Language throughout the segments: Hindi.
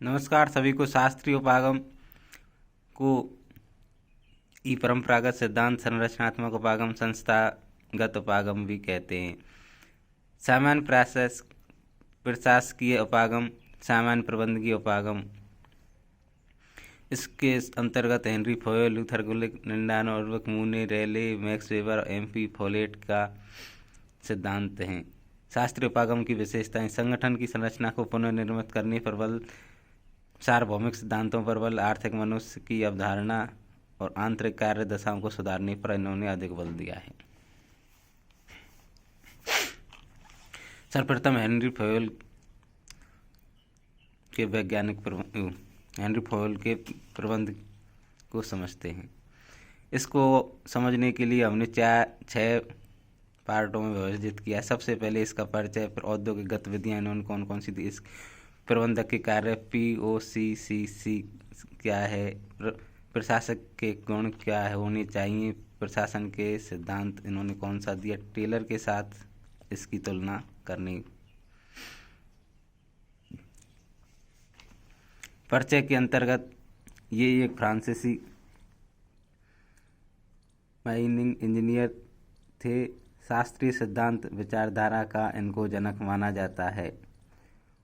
नमस्कार सभी को। शास्त्रीय उपागम को ई परंपरागत सिद्धांत, संरचनात्मक उपागम, संस्थागत उपागम भी कहते हैं। सामान्य प्रशासकीय उपागम, सामान्य प्रबंधकीय उपागम। इसके अंतर्गत हेनरी फोयल, लूथर गुलिक, निंडानो, उर्विक मूने, रेले, मैक्स वेबर और एम.पी. फोलेट का सिद्धांत हैं। शास्त्रीय उपागम की विशेषताएं: संगठन की संरचना को पुनर्निर्मित करने पर बल, सार्वभौमिक सिद्धांतों पर बल, आर्थिक मनुष्य की अवधारणा और आंतरिक कार्य दशाओं को सुधारने पर इन्होंने अधिक बल दिया है। सर्वप्रथम हेनरी फोयल के प्रबंध को समझते हैं। इसको समझने के लिए हमने 6 पार्टों में विभाजित किया। सबसे पहले इसका परिचय, औद्योगिक गतिविधियां इन्होंने कौन कौन सी थी, इस प्रबंधक के कार्य, POCCC क्या है, प्रशासक के गुण क्या है होने चाहिए, प्रशासन के सिद्धांत इन्होंने कौन सा दिया, टेलर के साथ इसकी तुलना करनी। परिचय के अंतर्गत ये एक फ्रांसीसी माइनिंग इंजीनियर थे। शास्त्रीय सिद्धांत विचारधारा का इनको जनक माना जाता है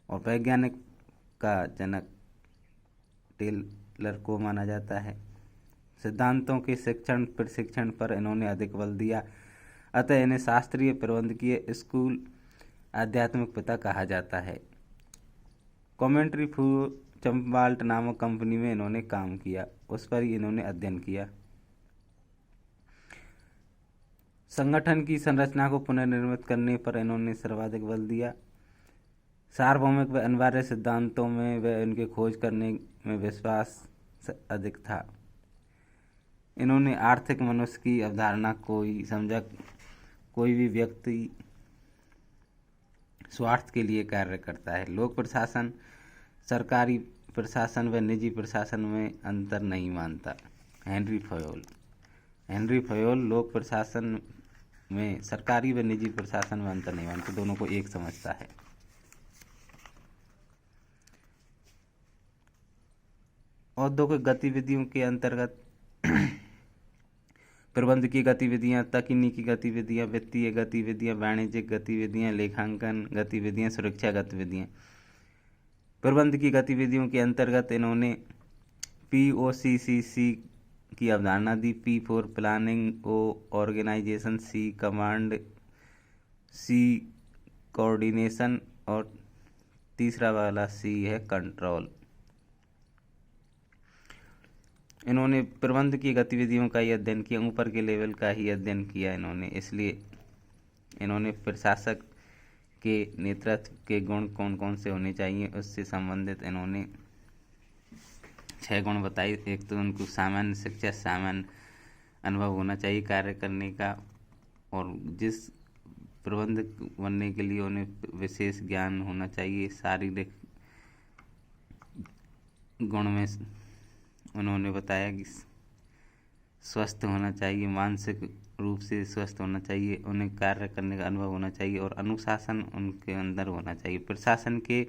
और वैज्ञानिक का जनक टेलर को माना जाता है। सिद्धांतों के शिक्षण प्रशिक्षण पर इन्होंने अधिक बल दिया, अतः इन्हें शास्त्रीय प्रबंधकीय स्कूल आध्यात्मिक पिता कहा जाता है। कॉमेंट्री फॉर चम्बाल्ट नामक कंपनी में इन्होंने काम किया, उस पर ही इन्होंने अध्ययन किया। संगठन की संरचना को पुनर्निर्मित करने पर इन्होंने सर्वाधिक बल दिया। सार्वभौमिक व अनिवार्य सिद्धांतों में व इनके खोज करने में विश्वास अधिक था। इन्होंने आर्थिक मनुष्य की अवधारणा को ही समझा। कोई भी व्यक्ति स्वार्थ के लिए कार्य करता है। लोक प्रशासन, सरकारी प्रशासन व निजी प्रशासन में अंतर नहीं मानता। हेनरी फोयल लोक प्रशासन में सरकारी व निजी प्रशासन में अंतर नहीं मानता, दोनों को एक समझता है। औद्योगिक गतिविधियों के अंतर्गत प्रबंध की गतिविधियां, तकनीकी गतिविधियां, वित्तीय गतिविधियां, वाणिज्यिक गतिविधियां, लेखांकन गतिविधियां, सुरक्षा गतिविधियां। प्रबंध की गतिविधियों के अंतर्गत इन्होंने POCCC की अवधारणा दी। P for planning, O organisation, C command, C coordination और तीसरा वाला C है कंट्रोल। इन्होंने प्रबंध की गतिविधियों का ही अध्ययन किया, ऊपर के लेवल का ही अध्ययन किया इन्होंने, इसलिए इन्होंने प्रशासक के नेतृत्व के गुण कौन कौन से होने चाहिए उससे संबंधित इन्होंने 6 गुण बताए। एक तो उनको सामान्य शिक्षा, सामान्य अनुभव होना चाहिए कार्य करने का, और जिस प्रबंधक बनने के लिए उन्हें विशेष ज्ञान होना चाहिए। शारीरिक गुण में उन्होंने बताया कि स्वस्थ होना चाहिए, मानसिक रूप से स्वस्थ होना चाहिए, उन्हें कार्य करने का अनुभव होना चाहिए और अनुशासन उनके अंदर होना चाहिए। प्रशासन के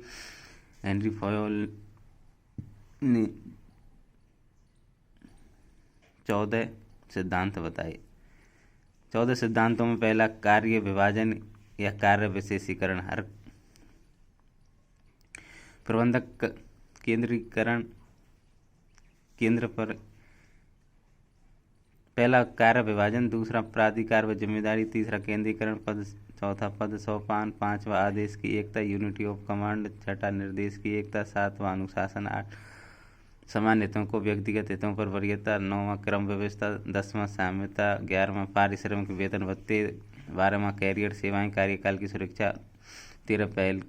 हेनरी फोयल ने 14 सिद्धांत बताए। 14 सिद्धांतों में पहला कार्य विभाजन या कार्य विशेषीकरण। हर प्रबंधक केंद्रीकरण, केंद्र पर पहला कार्य विभाजन, दूसरा प्राधिकार व जिम्मेदारी, तीसरा केंद्रीकरण पद, चौथा पद सोपान, पांचवा आदेश की एकता, यूनिटी ऑफ कमांड, छठा निर्देश की एकता, सातवां अनुशासन, 8 सामान्य हितों को व्यक्तिगत हितों पर वरीयता, 9वां क्रम व्यवस्था, 10वां साम्यता, 11वां पारिश्रमिक वेतन भत्ते, 12वां कैरियर सेवाएं, कार्यकाल की सुरक्षा, 13 पहल,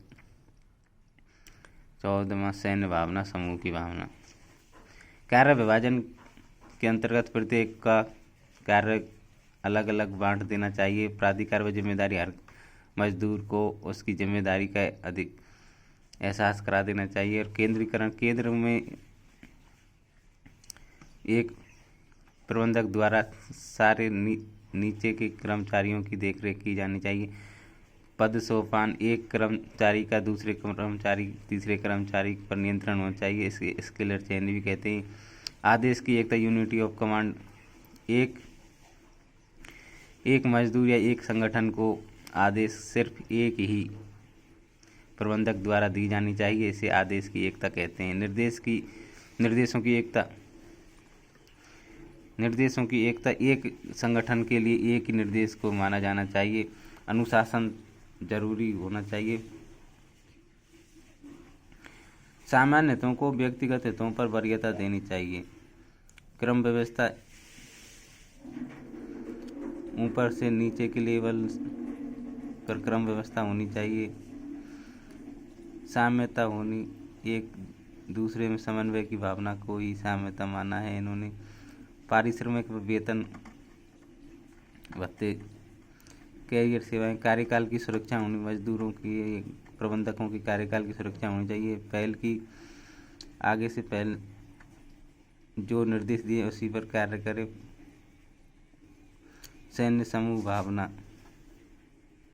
14वां सैन्य भावना, समूह की भावना। कार्य विभाजन के अंतर्गत प्रत्येक का कार्य अलग अलग बांट देना चाहिए। प्राधिकार व जिम्मेदारी, हर मजदूर को उसकी जिम्मेदारी का अधिक एहसास करा देना चाहिए। और केंद्रीकरण, केंद्र में एक प्रबंधक द्वारा सारे नीचे के कर्मचारियों की देखरेख की जानी चाहिए। पद सोपान, एक कर्मचारी का दूसरे कर्मचारी तीसरे कर्मचारी पर नियंत्रण होना चाहिए, इसे स्केलर चेन भी कहते हैं। आदेश की एकता, यूनिटी ऑफ कमांड, एक मजदूर या एक संगठन को आदेश सिर्फ एक ही प्रबंधक द्वारा दी जानी चाहिए, इसे आदेश की एकता कहते हैं। निर्देशों की एकता, एक संगठन के लिए एक ही निर्देश को माना जाना चाहिए। अनुशासन जरूरी होना चाहिए। सामान्य हितों को व्यक्तिगत हितों पर वरीयता देनी चाहिए। क्रम व्यवस्था, ऊपर से नीचे के लेवल पर क्रम व्यवस्था होनी चाहिए। साम्यता होनी, एक दूसरे में समन्वय की भावना को ही साम्यता माना है इन्होंने। पारिश्रमिक वेतन भत्ते, कैरियर सेवाएं, कार्यकाल की सुरक्षा होनी, मजदूरों की प्रबंधकों की कार्यकाल की सुरक्षा होनी चाहिए। पहल की, आगे से पहल जो निर्देश दिए उसी पर कार्य करे। सैन्य समूह भावना,